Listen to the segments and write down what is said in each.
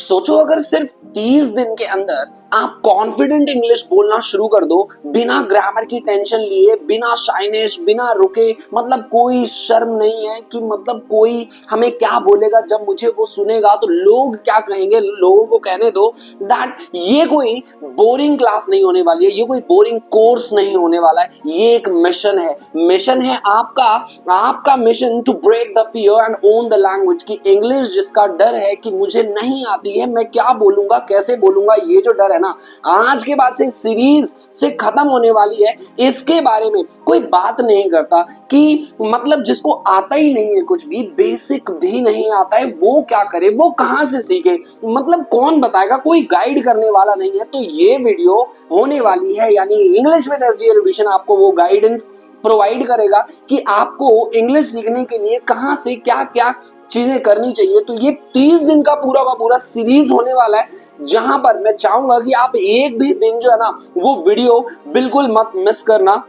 सोचो अगर सिर्फ 30 दिन के अंदर आप कॉन्फिडेंट इंग्लिश बोलना शुरू कर दो, बिना ग्रामर की टेंशन लिए, बिना शाइनेस, बिना रुके, मतलब कोई शर्म नहीं है कि मतलब कोई हमें क्या बोलेगा, जब मुझे वो सुनेगा तो लोग क्या कहेंगे, लोगों को कहने दो दैट ये कोई बोरिंग क्लास नहीं होने वाली है, ये कोई बोरिंग कोर्स नहीं होने वाला है, ये एक मिशन है आपका mission to break the fear and own the language. की इंग्लिश जिसका डर है कि मुझे नहीं आती है, मैं क्या बोलूंगा, कैसे बोलूंगा, ये जो डर है ना, आज के बाद से सीरीज से खत्म होने वाली है। इसके बारे में कोई बात नहीं करता कि मतलब जिसको आता ही नहीं है, कुछ भी बेसिक भी नहीं आता है, वो क्या करे, वो कहां से सीखे, मतलब कौन बताएगा, कोई गाइड करने वाला नहीं है। तो ये वीडियो होने वाली है, यानी इंग्लिश विद एसडी एजुकेशन आपको वो गाइडेंस प्रोवाइड करेगा कि आपको इंग्लिश सीखने के लिए कहां से क्या क्या चीजें करनी चाहिए। तो ये 30 दिन का पूरा सीरीज होने वाला है, जहां पर मैं चाहूंगा कि आप एक भी दिन जो है ना वो वीडियो बिल्कुल मत मिस करना।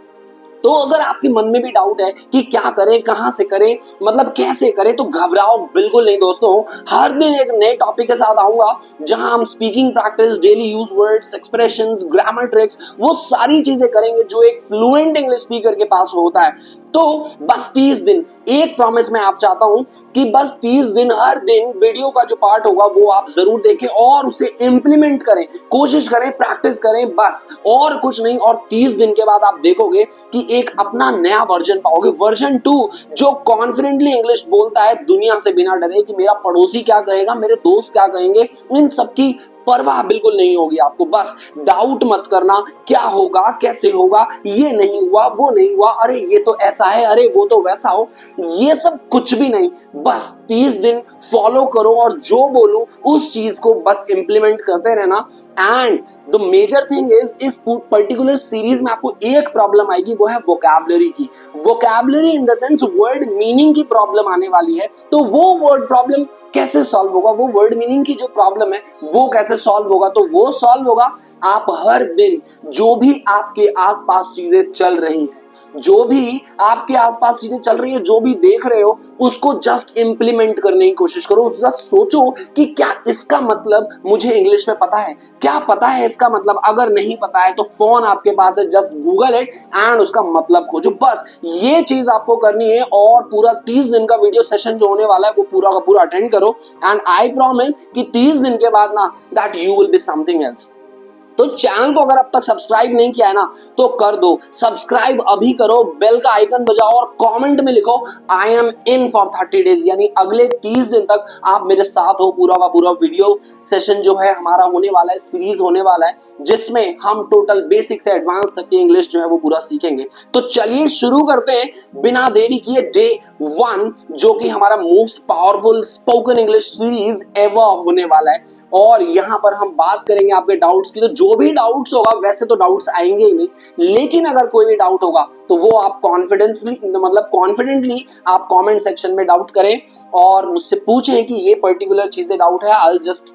तो अगर आपके मन में भी डाउट है कि क्या करें, कहां से करें, मतलब कैसे करें, तो घबराओ बिल्कुल नहीं दोस्तों। हर दिन एक नए टॉपिक के साथ आऊंगा, जहां हम speaking practice, daily use words, expressions, grammar tricks, वो सारी चीजें करेंगे जो एक फ्लुएंट इंग्लिश स्पीकर के पास होता है। तो बस 30 दिन, एक प्रॉमिस मैं आप चाहता हूं कि बस 30 दिन, हर दिन वीडियो का जो पार्ट होगा वो आप जरूर देखें और उसे इंप्लीमेंट करें, कोशिश करें, प्रैक्टिस करें, बस और कुछ नहीं। और 30 दिन के बाद आप देखोगे कि एक अपना नया वर्जन पाओगे, वर्जन 2, जो कॉन्फिडेंटली इंग्लिश बोलता है दुनिया से बिना डरे कि मेरा पड़ोसी क्या कहेगा, मेरे दोस्त क्या कहेंगे, इन सबकी परवाह बिल्कुल नहीं होगी आपको। बस डाउट मत करना, क्या होगा, कैसे होगा, ये नहीं हुआ, वो नहीं हुआ, अरे ये तो ऐसा है, अरे वो तो वैसा हो, ये सब कुछ भी नहीं। बस 30 दिन फॉलो करो और जो बोलूं उस चीज को बस इंप्लीमेंट करते रहना। एंड द मेजर थिंग इस पर्टिकुलर सीरीज में आपको एक प्रॉब्लम आएगी, वो है वोकैबुलरी की। Vocabulary in the sense word meaning की प्रॉब्लम आने वाली है। तो वो वर्ड प्रॉब्लम कैसे सॉल्व होगा, वो वर्ड मीनिंग की जो प्रॉब्लम है वो कैसे सॉल्व होगा, तो वो सॉल्व होगा आप हर दिन जो भी आपके आसपास चीजें चल रही हैं, जो भी आपके आसपास चीजें चल रही है, जो भी देख रहे हो, उसको जस्ट इंप्लीमेंट करने की कोशिश करो। जस्ट सोचो कि क्या इसका मतलब मुझे इंग्लिश में पता है, क्या पता है इसका मतलब। अगर नहीं पता है तो फोन आपके पास है, जस्ट गूगल इट एंड उसका मतलब खोजो। बस ये चीज आपको करनी है और पूरा 30 दिन का वीडियो सेशन जो होने वाला है वो पूरा का पूरा अटेंड करो। एंड आई प्रॉमिस कि 30 दिन के बाद ना that you will be something else. तो चैनल को अगर अब तक सब्सक्राइब नहीं किया है ना तो कर दो, सब्सक्राइब अभी करो, बेल का आइकन बजाओ और कमेंट में लिखो I am in for 30 days, यानी अगले 30 दिन तक आप मेरे साथ हो। पूरा का पूरा वीडियो सेशन जो है हमारा होने वाला है, सीरीज होने वाला है, जिसमें हम टोटल बेसिक से एडवांस तक की इंग्लिश जो है वो पूरा सीखेंगे। तो चलिए शुरू करते हैं बिना देरी किए डे 1, जो कि हमारा most powerful spoken English series ever होने वाला है। और यहां पर हम बात करेंगे आपके डाउट्स की। तो जो भी डाउट्स होगा, वैसे तो डाउट्स आएंगे ही नहीं, लेकिन अगर कोई भी डाउट होगा तो वो आप कॉन्फिडेंटली आप कमेंट सेक्शन में डाउट करें और मुझसे पूछें कि ये पर्टिकुलर चीजें डाउट है, आई जस्ट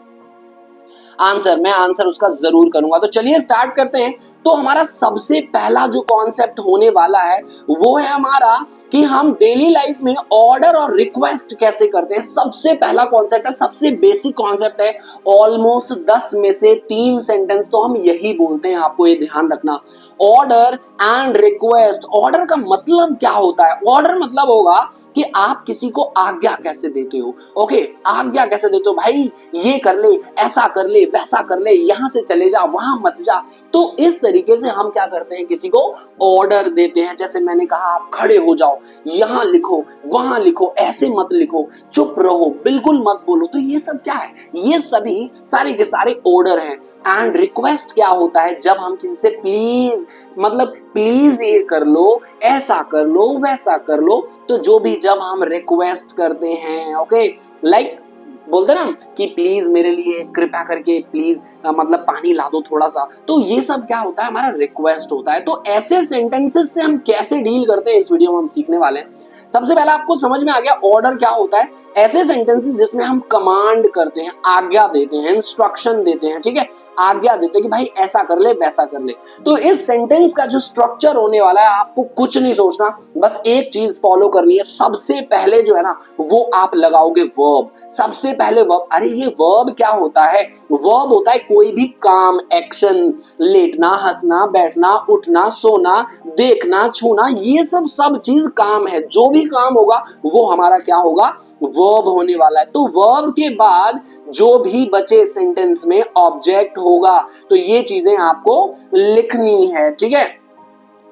मैं आंसर उसका जरूर करूंगा। तो चलिए स्टार्ट करते हैं। तो हमारा सबसे पहला जो कॉन्सेप्ट होने वाला है वो है हमारा कि हम डेली लाइफ में ऑर्डर और रिक्वेस्ट कैसे करते हैं। सबसे पहला कॉन्सेप्ट है, सबसे बेसिक कॉन्सेप्ट है, ऑलमोस्ट 10 में से 3 सेंटेंस तो हम यही बोलते हैं, आपको ये ध्यान रखना। Order and request. ऑर्डर का मतलब क्या होता है? ऑर्डर मतलब होगा कि आप किसी को आज्ञा कैसे देते हो। ओके, आज्ञा कैसे देते हो, भाई ये कर ले, ऐसा कर ले, वैसा कर ले, यहां से चले जा, वहां मत जा। तो इस तरीके से हम क्या करते हैं, किसी को ऑर्डर देते हैं। जैसे मैंने कहा आप खड़े हो जाओ, यहां लिखो, वहां लिखो, ऐसे मत लिखो, चुप रहो, बिल्कुल मत बोलो। तो ये सब क्या है? ये सभी सारे के सारे ऑर्डर हैं। एंड रिक्वेस्ट क्या होता है? जब हम किसी से प्लीज, मतलब प्लीज ये कर लो, ऐसा कर लो, वैसा कर लो, तो जो भी जब हम रिक्वेस्ट करते हैं, ओके, लाइक बोलते ना कि प्लीज मेरे लिए कृपया करके प्लीज मतलब पानी ला दो थोड़ा सा, तो ये सब क्या होता है, हमारा रिक्वेस्ट होता है। तो ऐसे सेंटेंसेस से हम कैसे डील करते हैं, इस वीडियो में हम सीखने वाले हैं। सबसे पहले आपको समझ में आ गया ऑर्डर क्या होता है। ऐसे सेंटेंसेस जिसमें हम कमांड करते हैं, आज्ञा देते हैं, इंस्ट्रक्शन देते हैं, ठीक है, आज्ञा देते हैं कि भाई ऐसा कर ले वैसा कर ले। तो इस सेंटेंस का जो स्ट्रक्चर होने वाला है, आपको कुछ नहीं सोचना, बस एक चीज फॉलो करनी है। सबसे पहले जो है ना वो आप लगाओगे वर्ब। सबसे पहले वर्ब। अरे ये वर्ब क्या होता है? वर्ब होता है कोई भी काम, एक्शन, लेटना, हंसना, बैठना, उठना, सोना, देखना, छूना, ये सब चीज काम है। जो भी काम होगा वो हमारा क्या होगा? वर्ब होने वाला है। तो वर्ब के बाद जो भी बचे सेंटेंस में ऑब्जेक्ट होगा। तो ये चीजें आपको लिखनी है, ठीक है।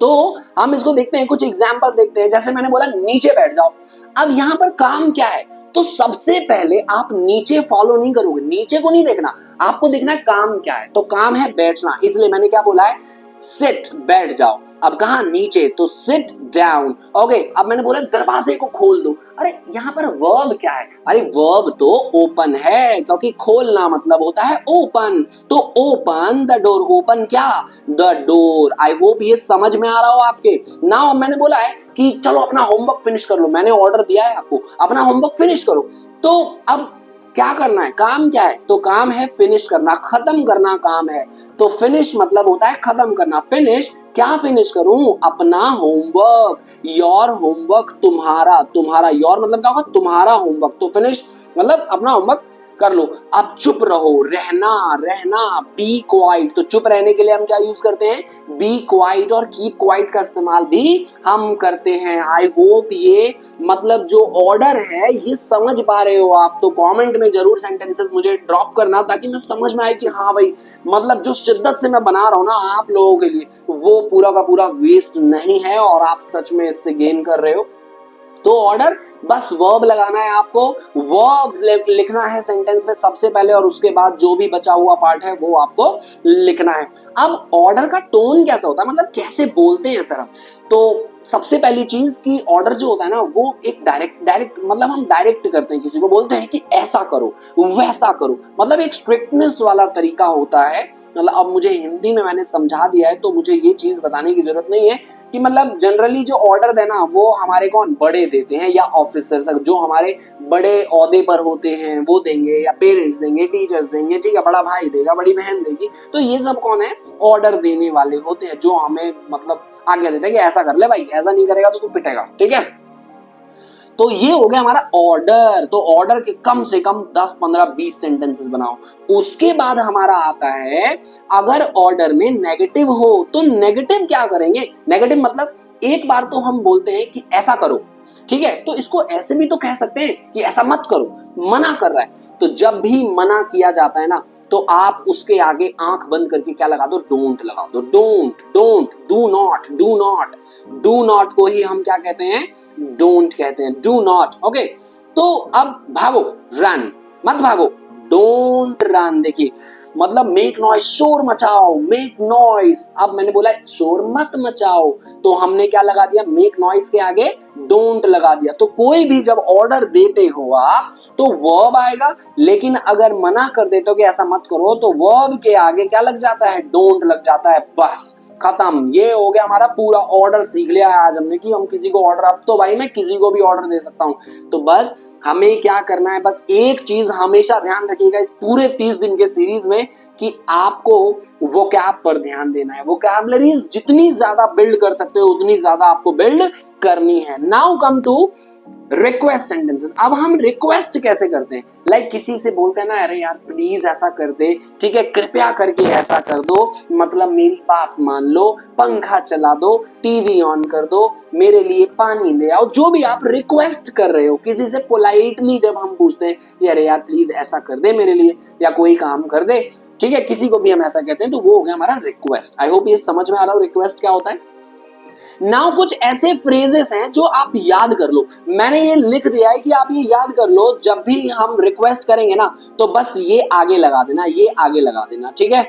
तो हम इसको देखते हैं, कुछ एग्जाम्पल देखते हैं। जैसे मैंने बोला नीचे बैठ जाओ। अब यहां पर काम क्या है? तो सबसे पहले आप नीचे फॉलो नहीं करोगे, नीचे को नहीं देखना, आपको देखना है काम क्या है। तो काम है बैठना, इसलिए मैंने क्या बोला है? सिट, बैठ जाओ। अब कहा? नीचे, तो सिट डाउन। ओके, अब मैंने बोला दरवाजे को खोल दो। अरे यहाँ पर वर्ब क्या है? अरे वर्ब तो ओपन है, क्योंकि खोलना मतलब होता है ओपन। तो ओपन द डोर, ओपन क्या? The door. आई होप ये समझ में आ रहा हो आपके। नाउ मैंने बोला है कि चलो अपना होमवर्क फिनिश कर लो, मैंने ऑर्डर दिया है आपको, अपना होमवर्क फिनिश करो। तो अब क्या करना है? काम क्या है? तो काम है फिनिश करना, खत्म करना काम है। तो फिनिश मतलब होता है खत्म करना। फिनिश, क्या फिनिश करूं? अपना होमवर्क। योर होमवर्क, तुम्हारा। तुम्हारा, योर मतलब क्या होगा? तुम्हारा होमवर्क। तो फिनिश मतलब अपना होमवर्क कर लो। अब चुप रहो, रहना, रहना, बी क्वाइट। तो चुप रहने के लिए हम क्या यूज करते हैं? Be quiet. और कीप क्वाइट का इस्तेमाल भी हम करते हैं। आई होप ये मतलब जो ऑर्डर है ये समझ पा रहे हो आप। तो कमेंट में जरूर सेंटेंसेस मुझे ड्रॉप करना, ताकि मैं समझ में आए कि हाँ भाई, मतलब जो शिद्दत से मैं बना रहा हूं ना आप लोगों के लिए, वो पूरा का पूरा वेस्ट नहीं है और आप सच में इससे गेन कर रहे हो। तो ऑर्डर, बस वर्ब लगाना है आपको। वर्ब लिखना है सेंटेंस में सबसे पहले, और उसके बाद जो भी बचा हुआ पार्ट है वो आपको लिखना है। अब ऑर्डर का टोन कैसा होता है, मतलब कैसे बोलते हैं सर हम? तो सबसे पहली चीज की ऑर्डर जो होता है ना, वो एक डायरेक्ट मतलब हम डायरेक्ट करते हैं, किसी को बोलते हैं कि ऐसा करो वैसा करो, मतलब एक स्ट्रिक्टनेस वाला तरीका होता है। मतलब अब मुझे हिंदी में मैंने समझा दिया है, तो मुझे ये चीज बताने की जरूरत नहीं है कि मतलब जनरली जो ऑर्डर देना वो हमारे कौन बड़े देते हैं, या ऑफिसर्स जो हमारे बड़े ओहदे पर होते हैं वो देंगे, या पेरेंट्स देंगे, टीचर्स देंगे, ठीक है, बड़ा भाई देगा, बड़ी बहन देगी। तो ये सब कौन है? ऑर्डर देने वाले होते हैं, जो हमें मतलब आज्ञा देते हैं कि ऐसा कर ले भाई, ऐसा नहीं करेगा तो तू पिटेगा, ठीक है। तो ये हो गया हमारा ऑर्डर। तो ऑर्डर के कम से कम 10, 15, 20 सेंटेंसेस बनाओ। उसके बाद हमारा आता है, अगर ऑर्डर में नेगेटिव हो तो नेगेटिव क्या करेंगे? नेगेटिव मतलब एक बार तो हम बोलते हैं कि ऐसा करो, ठीक है, तो इसको ऐसे भी तो कह सकते हैं कि ऐसा मत करो, मना कर रहा है। तो जब भी मना किया जाता है ना, तो आप उसके आगे आंख बंद करके क्या लगा दो? डोंट लगा दो। Don't, don't, do not, do not, do not को ही हम क्या कहते हैं? डोंट कहते हैं, डू नॉट। ओके, तो अब भागो, रन, मत भागो, डोंट रन। देखिए मतलब मेक नॉइस, शोर मचाओ, मेक नॉइस। अब मैंने बोला शोर मत मचाओ, तो हमने क्या लगा दिया? मेक नॉइस के आगे डोंट लगा दिया। तो कोई भी जब ऑर्डर देते हो आप, तो वर्ब आएगा, लेकिन अगर मना कर देते हो कि ऐसा मत करो, तो वर्ब के आगे क्या लग जाता है? डोंट लग जाता है। बस खत्म, ये हो गया हमारा पूरा ऑर्डर। सीख लिया है आज हमने कि हम किसी को ऑर्डर, अब तो भाई मैं किसी को भी ऑर्डर दे सकता हूं। तो बस हमें क्या करना है? बस एक चीज हमेशा ध्यान रखिएगा इस पूरे 30 दिन के सीरीज में, कि आपको वोकैब पर ध्यान देना है। वोकैबुलरीज जितनी ज्यादा बिल्ड कर सकते हो उतनी ज्यादा आपको बिल्ड करनी है। Now come to request sentences. अब हम रिक्वेस्ट कैसे करते हैं? लाइक किसी से बोलते हैं ना, अरे यार प्लीज ऐसा कर दे, ठीक है, कृपया करके ऐसा कर दो, मतलब मेरी बात मान लो, पंखा चला दो, टीवी ऑन कर दो, मेरे लिए पानी ले आओ। जो भी आप रिक्वेस्ट कर रहे हो किसी से, पोलाइटली जब हम पूछते हैं कि अरे यार प्लीज ऐसा कर दे मेरे लिए, या कोई काम कर दे, ठीक है, किसी को भी हम ऐसा कहते हैं, तो वो हो गया हमारा रिक्वेस्ट। आई होप ये समझ में आ रहा हो रिक्वेस्ट क्या होता है। नाउ कुछ ऐसे फ्रेजेस हैं जो आप याद कर लो। मैंने ये लिख दिया है कि आप ये याद कर लो, जब भी हम रिक्वेस्ट करेंगे ना, तो बस ये आगे लगा देना, ये आगे लगा देना, ठीक है।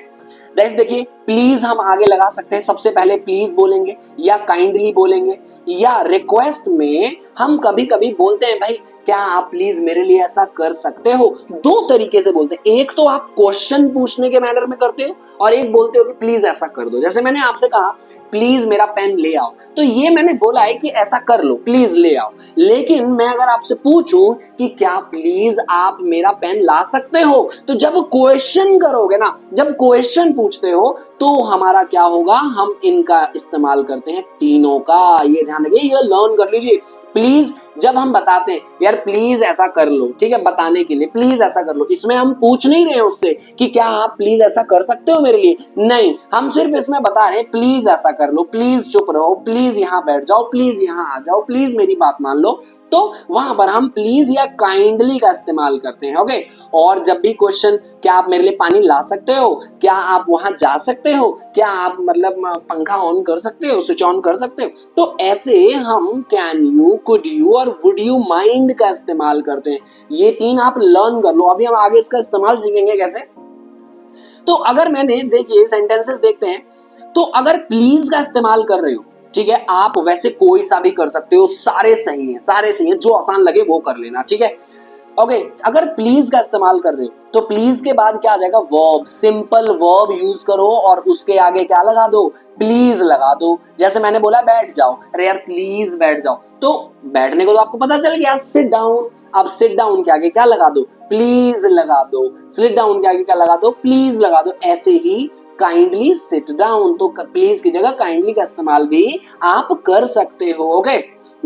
देखिए प्लीज हम आगे लगा सकते हैं, सबसे पहले प्लीज बोलेंगे या काइंडली बोलेंगे, या रिक्वेस्ट में हम कभी कभी बोलते हैं भाई क्या आप प्लीज मेरे लिए ऐसा कर सकते हो। दो तरीके से बोलते हैं, एक तो आप क्वेश्चन पूछने के मैनर में करते हो और एक बोलते हो कि प्लीज ऐसा कर दो। जैसे मैंने आपसे कहा प्लीज मेरा पेन ले आओ, तो ये मैंने बोला है कि ऐसा कर लो, प्लीज ले आओ। लेकिन मैं अगर आपसे पूछूं कि क्या प्लीज आप मेरा पेन ला सकते हो, तो जब क्वेश्चन करोगे ना, जब क्वेश्चन पूछते हो तो हमारा क्या होगा, हम इनका इस्तेमाल करते हैं तीनों का। ये ध्यान रखिए, ये लर्न कर लीजिए। प्लीज जब हम बताते हैं यार प्लीज ऐसा कर लो, ठीक है, बताने के लिए प्लीज ऐसा कर लो, इसमें हम पूछ नहीं रहे हैं उससे कि क्या आप प्लीज ऐसा कर सकते हो मेरे लिए, नहीं, हम सिर्फ इसमें बता रहे हैं प्लीज ऐसा कर लो, प्लीज चुप रहो, प्लीज यहाँ बैठ जाओ, प्लीज यहाँ आ जाओ, प्लीज मेरी बात मान लो। तो वहां पर हम प्लीज या काइंडली का इस्तेमाल करते हैं। ओके, और जब भी क्वेश्चन क्या आप मेरे लिए पानी ला सकते हो, क्या आप वहां जा सकते हो, क्या आप मतलब पंखा ऑन कर सकते हो, स्विच ऑन कर सकते हो, तो ऐसे हम कैन यू, कुड यू और वुड यू माइंड का इस्तेमाल करते हैं। ये तीन आप लर्न कर लो, अभी हम आगे इसका इस्तेमाल सीखेंगे कैसे। तो अगर मैंने देखिए सेंटेंसेस देखते हैं, तो अगर प्लीज का इस्तेमाल कर रहे हो, ठीक है, आप वैसे कोई सा भी कर सकते हो, सारे सही हैं, सारे सही हैं, जो आसान लगे वो कर लेना, ठीक है। ओके, अगर प्लीज का इस्तेमाल कर रहे हो तो प्लीज के बाद क्या आ जाएगा, वर्ब, सिंपल वर्ब यूज करो और उसके आगे क्या लगा दो, प्लीज लगा दो। जैसे मैंने बोला बैठ जाओ, अरे यार प्लीज बैठ जाओ, तो बैठने को तो आपको पता चल गया, सिट डाउन। अब सिट डाउन के आगे क्या लगा दो, प्लीज लगा दो। सिट डाउन के आगे क्या लगा दो, प्लीज लगा दो। ऐसे ही काइंडली सिट डाउन, तो प्लीज की जगह काइंडली का इस्तेमाल भी आप कर सकते हो। ओके,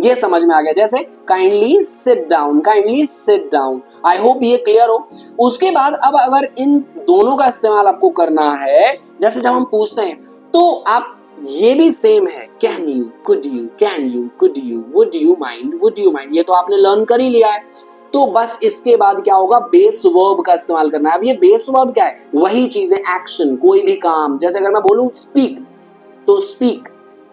ये समझ में आ गया, जैसे kindly sit down, kindly sit down. I hope ये क्लियर हो। उसके बाद अब अगर इन दोनों का इस्तेमाल आपको करना है, जैसे जब हम पूछते हैं तो आप ये भी सेम है, can you, could you, can you, could you, would you mind, would you mind, ये तो आपने लर्न कर ही लिया है। तो बस इसके बाद क्या होगा, बेस वर्ब का इस्तेमाल करना है। अब ये बेस वर्ब क्या है, वही चीज है, एक्शन, कोई भी काम। जैसे अगर मैं बोलूं स्पीक, तो स्पीक,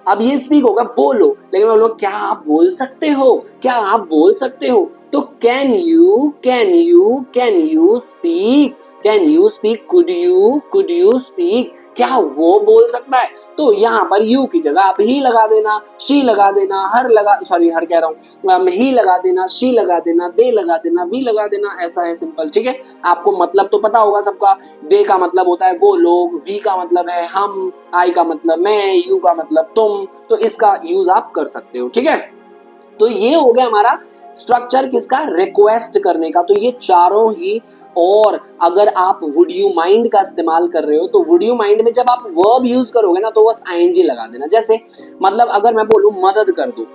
अब ये स्पीक होगा बोलो, लेकिन मैं बोलूं क्या आप बोल सकते हो, क्या आप बोल सकते हो, तो can you, can you, can you speak, can you speak, could you speak, क्या वो बोल सकता है। तो यहाँ पर यू की जगह आप ही लगा देना, शी लगा देना, हर लगा, सॉरी हर कह रहा हूँ, ही लगा देना, शी लगा देना, दे लगा देना, वी लगा देना, ऐसा है सिंपल, ठीक है। आपको मतलब तो पता होगा सबका, दे का मतलब होता है वो लोग, वी का मतलब है हम, आई का मतलब मैं, यू का मतलब तुम, तो इसका यूज आप कर सकते हो, ठीक है। तो ये हो गया हमारा स्ट्रक्चर किसका, रिक्वेस्ट करने का। तो ये चारों ही, और अगर आप वुड यू माइंड का इस्तेमाल कर रहे हो तो वुड यू माइंड में जब आप वर्ब यूज करोगे ना तो बस आईएनजी लगा देना। जैसे मतलब अगर मैं बोलूं मदद कर दो,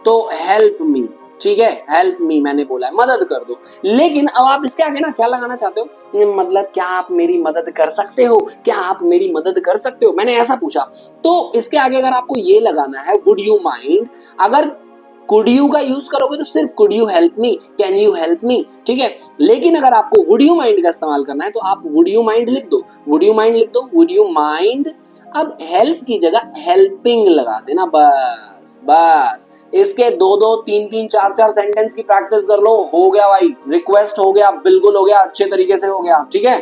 तो हेल्प मी, ठीक है, हेल्प मी मैंने बोला है, मदद कर दो। लेकिन अब आप इसके आगे ना क्या लगाना चाहते हो, मतलब क्या आप मेरी मदद कर सकते हो, क्या आप मेरी मदद कर सकते हो, मैंने ऐसा पूछा। तो इसके आगे अगर आपको ये लगाना है वुड यू माइंड, अगर कुड यू का यूज करोगे तो सिर्फ could you help me, can you help me, ठीक है। लेकिन अगर आपको वुड यू माइंड का इस्तेमाल करना है तो आप वुड यू माइंड लिख दो, वुड यू माइंड लिख दो, वुड यू माइंड। अब हेल्प की जगह हेल्पिंग लगा देना, बस बस। इसके दो दो तीन तीन चार चार सेंटेंस की प्रैक्टिस कर लो, हो गया भाई, रिक्वेस्ट हो गया, बिल्कुल हो गया, अच्छे तरीके से हो गया, ठीक है।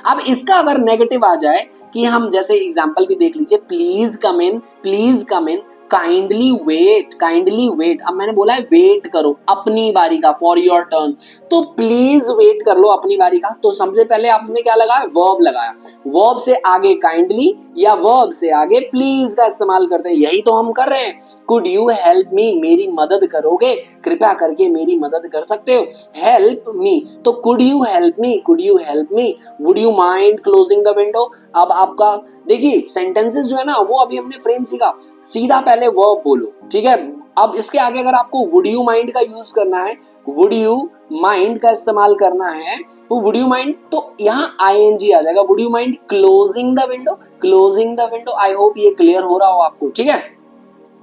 अब इसका अगर नेगेटिव आ जाए कि हम जैसे एग्जांपल भी देख लीजिए, please come in, please come in, kindly wait, kindly wait. अब मैंने बोला है वेट करो अपनी बारी का, फॉर योर टर्न, तो प्लीज वेट कर लो अपनी बारी का। तो सबसे पहले आपने क्या लगाया, वर्ब लगाया, वर्ब से आगे काइंडली या वर्ब से आगे प्लीज का इस्तेमाल करते हैं, यही तो हम कर रहे हैं। कुड यू हेल्प मी, मेरी मदद करोगे, कृपया करके मेरी मदद कर सकते हो, हेल्प मी, तो could you help me, could you help me, would you mind closing the window. अब आपका देखिए सेंटेंसेस जो है ना वो अभी हमने फ्रेम सीखा, सीधा पहले वर्ब बोलो, ठीक है। अब इसके आगे अगर आपको वुड यू माइंड का यूज करना है, वुड यू माइंड का इस्तेमाल करना है, तो वुड यू माइंड, तो यहाँ आईएनजी आ जाएगा, would you mind closing the window, closing the window. I hope ये क्लियर हो रहा हो आपको, ठीक है।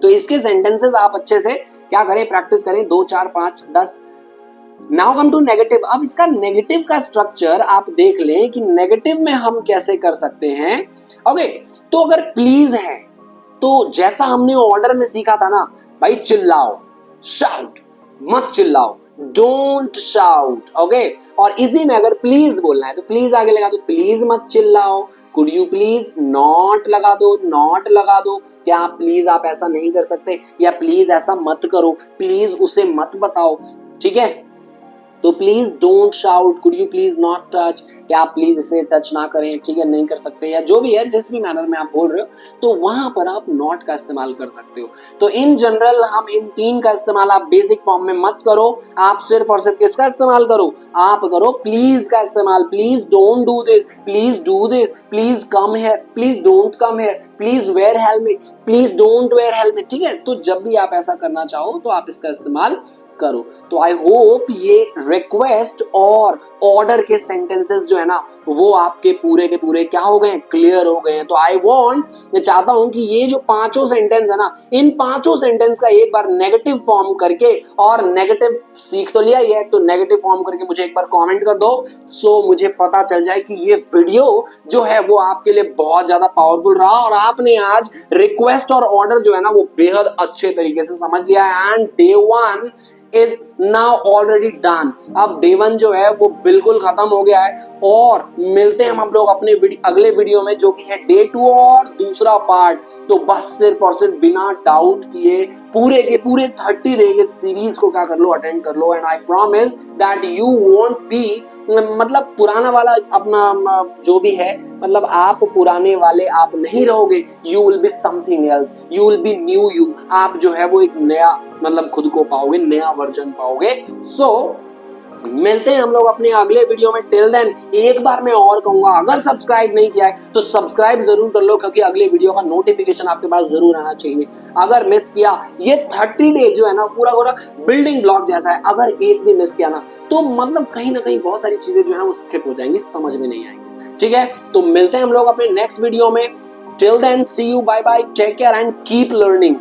तो इसके सेंटेंसेस आप अच्छे से क्या करें, प्रैक्टिस करें, 2 4 5 10। Now come to negative. अब इसका नेगेटिव का स्ट्रक्चर आप देख लें कि नेगेटिव में हम कैसे कर सकते हैं। ओके, तो अगर प्लीज है तो जैसा हमने ऑर्डर में सीखा था ना भाई, चिल्लाओ, शाउट, मत चिल्लाओ, डोंट शाउट, ओके। और इसी में अगर प्लीज बोलना है तो प्लीज आगे लगा दो, प्लीज मत चिल्लाओ, कुड यू प्लीज नॉट लगा दो, नॉट लगा दो। क्या प्लीज आप ऐसा नहीं कर सकते, या प्लीज ऐसा मत करो, प्लीज उसे मत बताओ, ठीक है। तो please don't shout, could you please not touch, क्या आप प्लीज इसे टच ना करें, ठीक है, नहीं कर सकते, या जो भी है, जिस भी मैनर में आप बोल रहे हो, तो वहां पर आप नॉट का इस्तेमाल कर सकते हो। तो इन जनरल हम इन तीन का इस्तेमाल आप बेसिक फॉर्म में मत करो, आप सिर्फ और सिर्फ किसका इस्तेमाल करो, आप करो प्लीज का इस्तेमाल। Please don't do this, please do this, please come here, please don't come here, please where helmet, please don't wear helmet, ठीक है। तो जब भी आप ऐसा करना चाहो तो आप इसका इस्तेमाल करो। तो आई होप ये रिक्वेस्ट और ऑर्डर के सेंटेंसेस जो है ना वो आपके पूरे के पूरे क्या हो गए, क्लियर हो गए हैं। तो मैं चाहता हूं कि ये जो पांचों सेंटेंस है ना, इन पांचों सेंटेंस का एक बार नेगेटिव फॉर्म करके, और नेगेटिव सीख तो लिया ही है, तो नेगेटिव फॉर्म करके मुझे एक बार कमेंट कर दो, सो मुझे पता चल जाए कि ये वीडियो जो है वो आपके लिए बहुत ज्यादा पावरफुल रहा, और आपने आज रिक्वेस्ट और ऑर्डर जो है ना वो बेहद अच्छे तरीके से समझ लिया है। And day 1 is now already done. अब डे 1 जो है वो बिल्कुल खत्म हो गया है, और मिलते हैं हम लोग अपने अगले वीडियो में जो कि है डे 2 और दूसरा पार्ट। तो बस सिर्फ और सिर्फ बिना डाउट किए पूरे के पूरे 30 डे के सीरीज को क्या कर लो, अटेंड कर लो। And I promise that you won't be, मतलब पुराना वाला अपना जो भी है, मतलब आप पुराने वाले आप नहीं रहोगे, you will be something else, you will be new you. आप जो है वो एक नया मतलब खुद को पाओगे, नया वर्जन पाओगे। सो मिलते हैं हम लोग अपने अगले वीडियो में। टिल देन एक बार मैं और कहूंगा, अगर सब्सक्राइब नहीं किया है तो सब्सक्राइब जरूर कर लो, क्योंकि अगले वीडियो का नोटिफिकेशन आपके पास जरूर आना चाहिए। अगर मिस किया, ये 30 डे जो है ना पूरा पूरा बिल्डिंग ब्लॉक जैसा है, अगर एक भी मिस किया ना तो मतलब कहीं ना कहीं बहुत सारी चीजें जो है ना वो स्किप हो जाएंगी, समझ में नहीं आएंगी, ठीक है। तो मिलते हैं हम लोग अपने नेक्स्ट वीडियो में। Till then see you, bye bye, take care and keep learning.